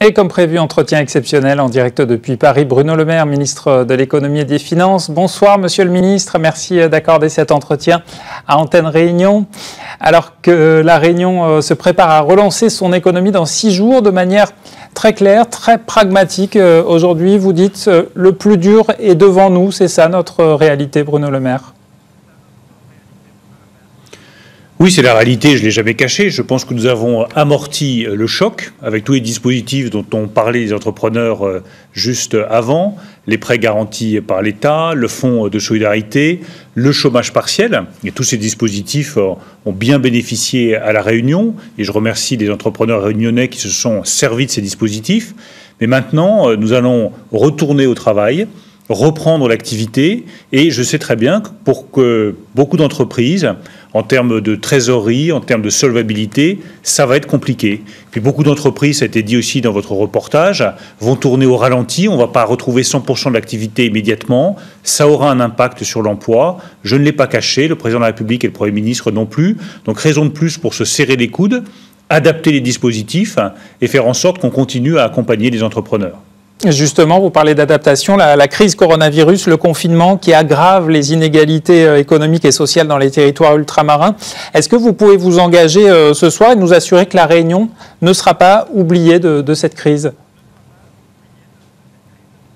Et comme prévu, entretien exceptionnel en direct depuis Paris. Bruno Le Maire, ministre de l'économie et des finances. Bonsoir, monsieur le ministre. Merci d'accorder cet entretien à Antenne Réunion. Alors que la Réunion se prépare à relancer son économie dans 6 jours de manière très claire, très pragmatique. Aujourd'hui, vous dites le plus dur est devant nous. C'est ça notre réalité, Bruno Le Maire? Oui, c'est la réalité, je ne l'ai jamais caché. Je pense que nous avons amorti le choc avec tous les dispositifs dont ont parlé les entrepreneurs juste avant, les prêts garantis par l'État, le fonds de solidarité, le chômage partiel. Et tous ces dispositifs ont bien bénéficié à La Réunion. Et je remercie les entrepreneurs réunionnais qui se sont servis de ces dispositifs. Mais maintenant, nous allons retourner au travail, reprendre l'activité. Et je sais très bien que pour que beaucoup d'entreprises, en termes de trésorerie, en termes de solvabilité, ça va être compliqué. Puis beaucoup d'entreprises, ça a été dit aussi dans votre reportage, vont tourner au ralenti. On ne va pas retrouver 100% de l'activité immédiatement. Ça aura un impact sur l'emploi. Je ne l'ai pas caché, le président de la République et le Premier ministre non plus. Donc raison de plus pour se serrer les coudes, adapter les dispositifs et faire en sorte qu'on continue à accompagner les entrepreneurs. Justement, vous parlez d'adaptation, la crise coronavirus, le confinement qui aggrave les inégalités économiques et sociales dans les territoires ultramarins. Est-ce que vous pouvez vous engager ce soir et nous assurer que la Réunion ne sera pas oubliée de cette crise ?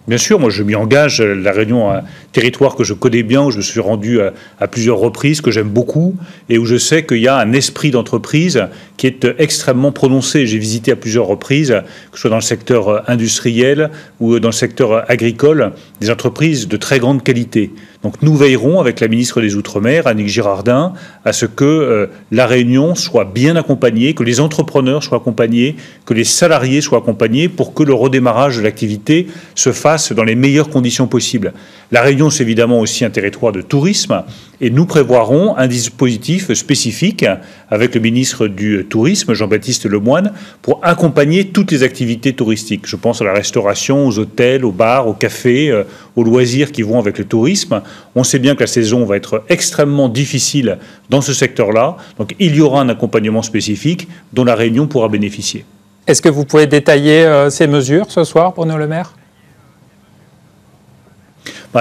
Bien sûr, moi je m'y engage. La Réunion, un territoire que je connais bien, où je me suis rendu à plusieurs reprises, que j'aime beaucoup, et où je sais qu'il y a un esprit d'entreprise qui est extrêmement prononcé. J'ai visité à plusieurs reprises, que ce soit dans le secteur industriel ou dans le secteur agricole, des entreprises de très grande qualité. Donc nous veillerons avec la ministre des Outre-mer, Annick Girardin, à ce que la Réunion soit bien accompagnée, que les entrepreneurs soient accompagnés, que les salariés soient accompagnés pour que le redémarrage de l'activité se fasse dans les meilleures conditions possibles. La Réunion, c'est évidemment aussi un territoire de tourisme et nous prévoirons un dispositif spécifique avec le ministre du Tourisme, Jean-Baptiste Lemoyne, pour accompagner toutes les activités touristiques. Je pense à la restauration, aux hôtels, aux bars, aux cafés, aux loisirs qui vont avec le tourisme. On sait bien que la saison va être extrêmement difficile dans ce secteur-là. Donc il y aura un accompagnement spécifique dont la Réunion pourra bénéficier. Est-ce que vous pouvez détailler ces mesures ce soir, Bruno Le Maire ?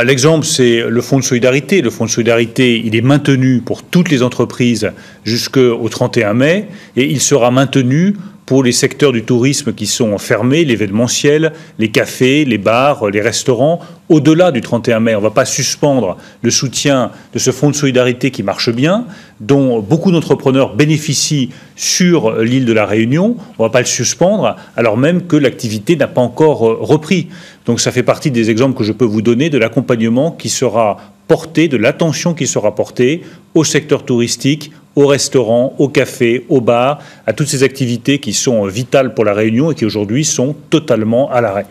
L'exemple, c'est le fonds de solidarité. Le fonds de solidarité, il est maintenu pour toutes les entreprises jusqu'au 31 mai et il sera maintenu pour les secteurs du tourisme qui sont fermés, l'événementiel, les cafés, les bars, les restaurants, au-delà du 31 mai. On ne va pas suspendre le soutien de ce fonds de solidarité qui marche bien, dont beaucoup d'entrepreneurs bénéficient sur l'île de la Réunion. On ne va pas le suspendre, alors même que l'activité n'a pas encore repris. Donc ça fait partie des exemples que je peux vous donner de l'accompagnement qui sera porté, de l'attention qui sera portée au secteur touristique, aux restaurants, aux cafés, aux bars, à toutes ces activités qui sont vitales pour la Réunion et qui aujourd'hui sont totalement à l'arrêt.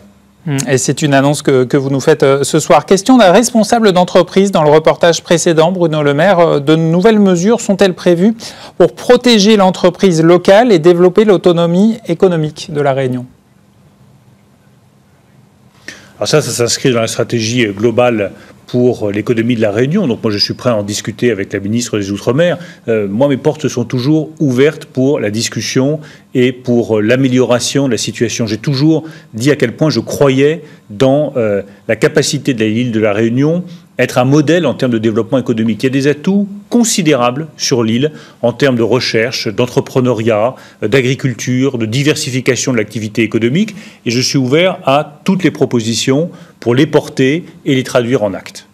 Et c'est une annonce que vous nous faites ce soir. Question d'un responsable d'entreprise dans le reportage précédent, Bruno Le Maire. De nouvelles mesures sont-elles prévues pour protéger l'entreprise locale et développer l'autonomie économique de la Réunion ? Alors ça s'inscrit dans la stratégie globale pour l'économie de la Réunion. Donc moi, je suis prêt à en discuter avec la ministre des Outre-mer. Moi, mes portes sont toujours ouvertes pour la discussion et pour l'amélioration de la situation. J'ai toujours dit à quel point je croyais dans la capacité de l'île de la Réunion être un modèle en termes de développement économique. Il y a des atouts considérables sur l'île en termes de recherche, d'entrepreneuriat, d'agriculture, de diversification de l'activité économique. Et je suis ouvert à toutes les propositions pour les porter et les traduire en actes.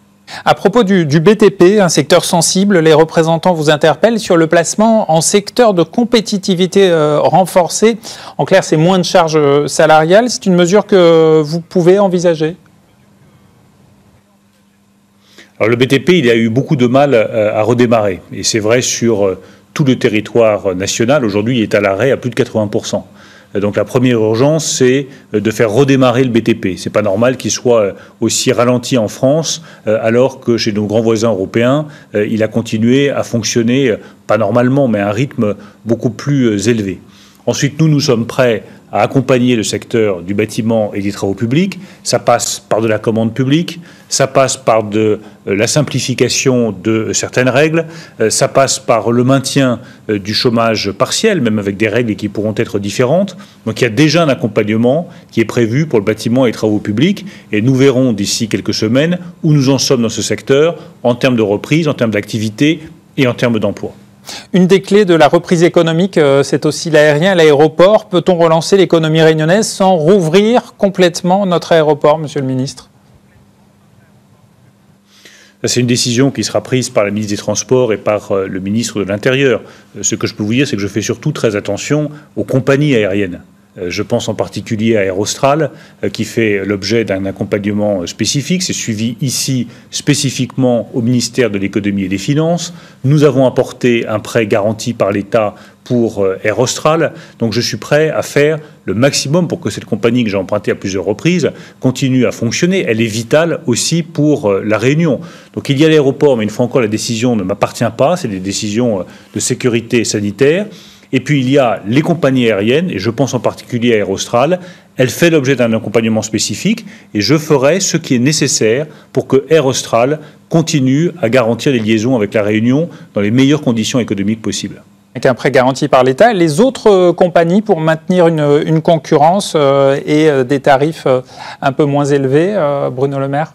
À propos du BTP, un secteur sensible, les représentants vous interpellent sur le placement en secteur de compétitivité renforcée. En clair, c'est moins de charges salariales. C'est une mesure que vous pouvez envisager ? Alors le BTP, il a eu beaucoup de mal à redémarrer. Et c'est vrai sur tout le territoire national. Aujourd'hui, il est à l'arrêt à plus de 80%. Donc la première urgence, c'est de faire redémarrer le BTP. Ce n'est pas normal qu'il soit aussi ralenti en France, alors que chez nos grands voisins européens, il a continué à fonctionner, pas normalement, mais à un rythme beaucoup plus élevé. Ensuite, nous sommes prêts à accompagner le secteur du bâtiment et des travaux publics. Ça passe par de la commande publique, ça passe par de la simplification de certaines règles, ça passe par le maintien du chômage partiel, même avec des règles qui pourront être différentes. Donc il y a déjà un accompagnement qui est prévu pour le bâtiment et les travaux publics, et nous verrons d'ici quelques semaines où nous en sommes dans ce secteur en termes de reprise, en termes d'activité et en termes d'emploi. Une des clés de la reprise économique, c'est aussi l'aérien, l'aéroport. Peut-on relancer l'économie réunionnaise sans rouvrir complètement notre aéroport, Monsieur le Ministre? C'est une décision qui sera prise par la ministre des Transports et par le ministre de l'Intérieur. Ce que je peux vous dire, c'est que je fais surtout très attention aux compagnies aériennes. Je pense en particulier à Air Austral, qui fait l'objet d'un accompagnement spécifique. C'est suivi ici spécifiquement au ministère de l'Économie et des Finances. Nous avons apporté un prêt garanti par l'État pour Air Austral. Donc je suis prêt à faire le maximum pour que cette compagnie que j'ai empruntée à plusieurs reprises continue à fonctionner. Elle est vitale aussi pour la Réunion. Donc il y a l'aéroport, mais une fois encore, la décision ne m'appartient pas. C'est des décisions de sécurité sanitaire. Et puis il y a les compagnies aériennes, et je pense en particulier à Air Austral. Elle fait l'objet d'un accompagnement spécifique, et je ferai ce qui est nécessaire pour que Air Austral continue à garantir les liaisons avec la Réunion dans les meilleures conditions économiques possibles. Avec un prêt garanti par l'État, les autres compagnies, pour maintenir une concurrence et des tarifs un peu moins élevés, Bruno Le Maire,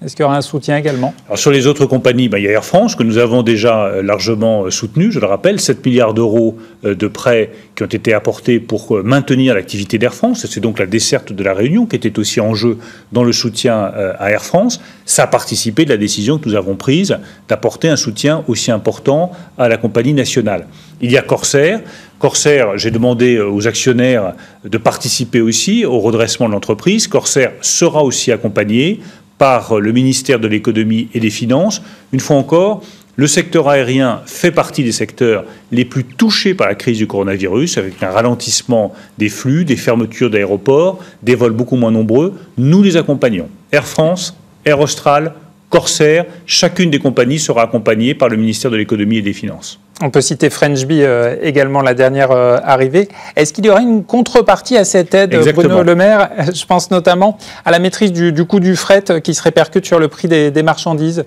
est-ce qu'il y aura un soutien également? Alors sur les autres compagnies, il y a Air France que nous avons déjà largement soutenu. Je le rappelle, 7 milliards d'euros de prêts qui ont été apportés pour maintenir l'activité d'Air France. C'est donc la desserte de la Réunion qui était aussi en jeu dans le soutien à Air France. Ça a participé de la décision que nous avons prise d'apporter un soutien aussi important à la compagnie nationale. Il y a Corsair. Corsair, j'ai demandé aux actionnaires de participer aussi au redressement de l'entreprise. Corsair sera aussi accompagné par le ministère de l'Économie et des Finances. Une fois encore, le secteur aérien fait partie des secteurs les plus touchés par la crise du coronavirus, avec un ralentissement des flux, des fermetures d'aéroports, des vols beaucoup moins nombreux. Nous les accompagnons. Air France, Air Austral, Corsair, chacune des compagnies sera accompagnée par le ministère de l'Économie et des Finances. On peut citer French Bee également, la dernière arrivée. Est-ce qu'il y aurait une contrepartie à cette aide, Exactement. Bruno Le Maire? Je pense notamment à la maîtrise du coût du fret qui se répercute sur le prix des marchandises.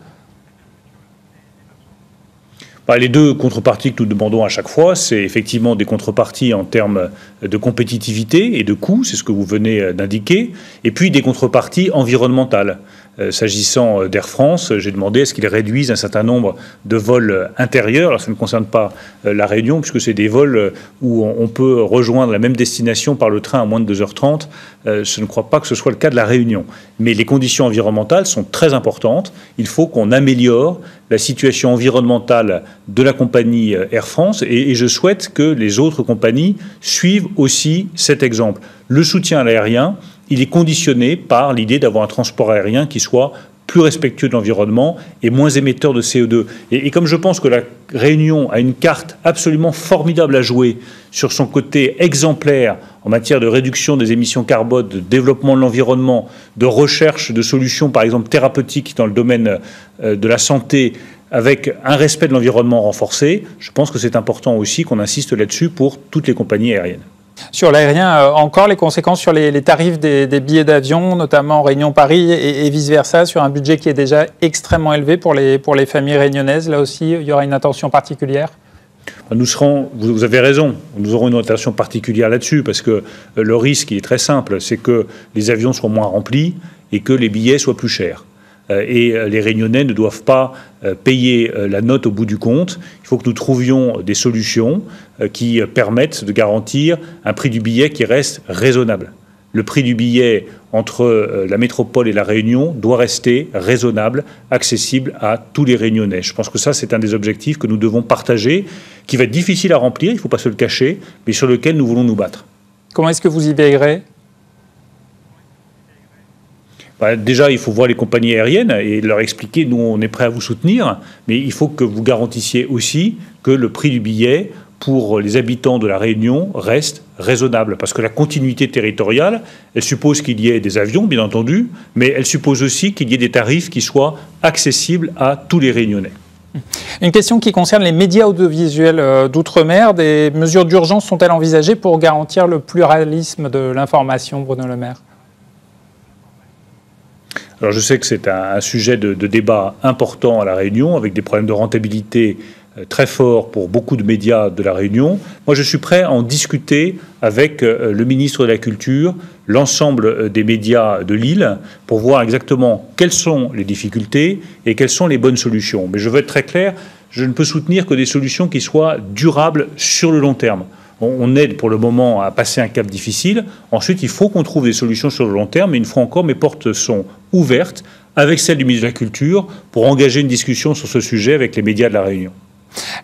Les deux contreparties que nous demandons à chaque fois, c'est effectivement des contreparties en termes de compétitivité et de coûts, c'est ce que vous venez d'indiquer, et puis des contreparties environnementales. S'agissant d'Air France, j'ai demandé à ce qu'ils réduisent un certain nombre de vols intérieurs. Alors ça ne concerne pas la Réunion, puisque c'est des vols où on peut rejoindre la même destination par le train à moins de 2h30. Je ne crois pas que ce soit le cas de la Réunion. Mais les conditions environnementales sont très importantes. Il faut qu'on améliore la situation environnementale de la compagnie Air France, et je souhaite que les autres compagnies suivent aussi cet exemple. Le soutien à l'aérien, il est conditionné par l'idée d'avoir un transport aérien qui soit plus respectueux de l'environnement et moins émetteur de CO2. Et comme je pense que la Réunion a une carte absolument formidable à jouer sur son côté exemplaire en matière de réduction des émissions carbone, de développement de l'environnement, de recherche de solutions, par exemple thérapeutiques dans le domaine de la santé, avec un respect de l'environnement renforcé, je pense que c'est important aussi qu'on insiste là-dessus pour toutes les compagnies aériennes. Sur l'aérien, encore les conséquences sur les tarifs des billets d'avion, notamment Réunion-Paris et vice-versa, sur un budget qui est déjà extrêmement élevé pour les familles réunionnaises. Là aussi, il y aura une attention particulière? Vous avez raison, nous aurons une attention particulière là-dessus, parce que le risque, il est très simple, c'est que les avions soient moins remplis et que les billets soient plus chers. Et les Réunionnais ne doivent pas payer la note au bout du compte. Il faut que nous trouvions des solutions qui permettent de garantir un prix du billet qui reste raisonnable. Le prix du billet entre la métropole et la Réunion doit rester raisonnable, accessible à tous les Réunionnais. Je pense que ça, c'est un des objectifs que nous devons partager, qui va être difficile à remplir, il ne faut pas se le cacher, mais sur lequel nous voulons nous battre. Comment est-ce que vous y veillerez ? Déjà, il faut voir les compagnies aériennes et leur expliquer, nous, on est prêt à vous soutenir, mais il faut que vous garantissiez aussi que le prix du billet pour les habitants de la Réunion reste raisonnable. Parce que la continuité territoriale, elle suppose qu'il y ait des avions, bien entendu, mais elle suppose aussi qu'il y ait des tarifs qui soient accessibles à tous les Réunionnais. Une question qui concerne les médias audiovisuels d'outre-mer. Des mesures d'urgence sont-elles envisagées pour garantir le pluralisme de l'information, Bruno Le Maire? Alors je sais que c'est un sujet de débat important à La Réunion, avec des problèmes de rentabilité très forts pour beaucoup de médias de La Réunion. Moi, je suis prêt à en discuter avec le ministre de la Culture, l'ensemble des médias de l'île, pour voir exactement quelles sont les difficultés et quelles sont les bonnes solutions. Mais je veux être très clair, je ne peux soutenir que des solutions qui soient durables sur le long terme. On aide pour le moment à passer un cap difficile. Ensuite, il faut qu'on trouve des solutions sur le long terme. Et une fois encore, mes portes sont ouvertes avec celle du ministre de la Culture pour engager une discussion sur ce sujet avec les médias de La Réunion.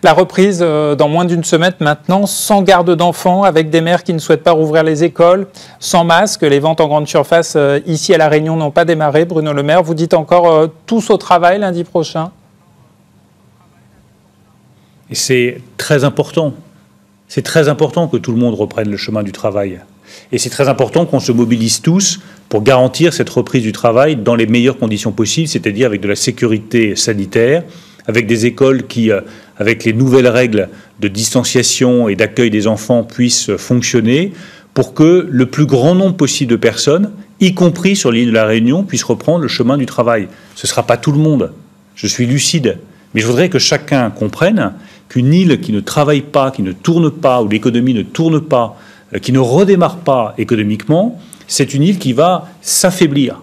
La reprise dans moins d'une semaine maintenant, sans garde d'enfants, avec des maires qui ne souhaitent pas rouvrir les écoles, sans masque. Les ventes en grande surface ici à La Réunion n'ont pas démarré. Bruno Le Maire, vous dites encore tous au travail lundi prochain? Et c'est très important. C'est très important que tout le monde reprenne le chemin du travail. Et c'est très important qu'on se mobilise tous pour garantir cette reprise du travail dans les meilleures conditions possibles, c'est-à-dire avec de la sécurité sanitaire, avec des écoles qui, avec les nouvelles règles de distanciation et d'accueil des enfants, puissent fonctionner pour que le plus grand nombre possible de personnes, y compris sur l'île de La Réunion, puissent reprendre le chemin du travail. Ce ne sera pas tout le monde, je suis lucide, mais je voudrais que chacun comprenne qu'une île qui ne travaille pas, qui ne tourne pas, où l'économie ne tourne pas, qui ne redémarre pas économiquement, c'est une île qui va s'affaiblir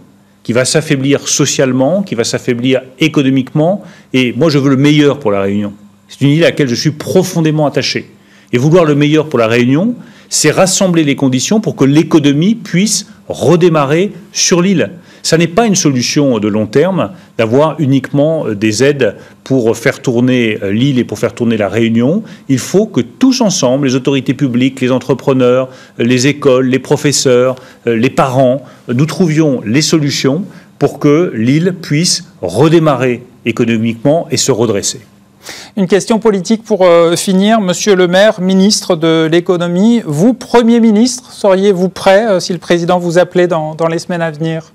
socialement, qui va s'affaiblir économiquement. Et moi, je veux le meilleur pour La Réunion. C'est une île à laquelle je suis profondément attaché. Et vouloir le meilleur pour La Réunion, c'est rassembler les conditions pour que l'économie puisse redémarrer sur l'île. Ça n'est pas une solution de long terme d'avoir uniquement des aides pour faire tourner l'île et pour faire tourner La Réunion. Il faut que tous ensemble, les autorités publiques, les entrepreneurs, les écoles, les professeurs, les parents, nous trouvions les solutions pour que l'île puisse redémarrer économiquement et se redresser. Une question politique pour finir. Monsieur Le Maire, ministre de l'économie, vous, Premier ministre, seriez-vous prêt si le président vous appelait dans les semaines à venir ?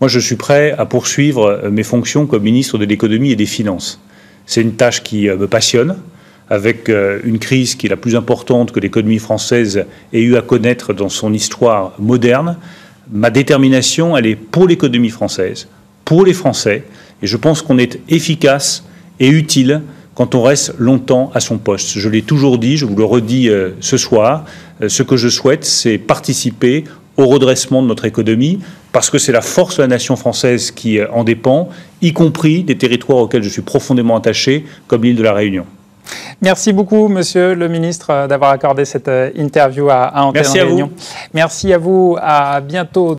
Moi, je suis prêt à poursuivre mes fonctions comme ministre de l'économie et des finances. C'est une tâche qui me passionne, avec une crise qui est la plus importante que l'économie française ait eu à connaître dans son histoire moderne. Ma détermination, elle est pour l'économie française, pour les Français, et je pense qu'on est efficace et utile quand on reste longtemps à son poste. Je l'ai toujours dit, je vous le redis ce soir, ce que je souhaite, c'est participer au redressement de notre économie, parce que c'est la force de la nation française qui en dépend, y compris des territoires auxquels je suis profondément attaché, comme l'île de La Réunion. Merci beaucoup, Monsieur le Ministre, d'avoir accordé cette interview à Antenne Réunion. Merci à vous. Merci à vous, à bientôt.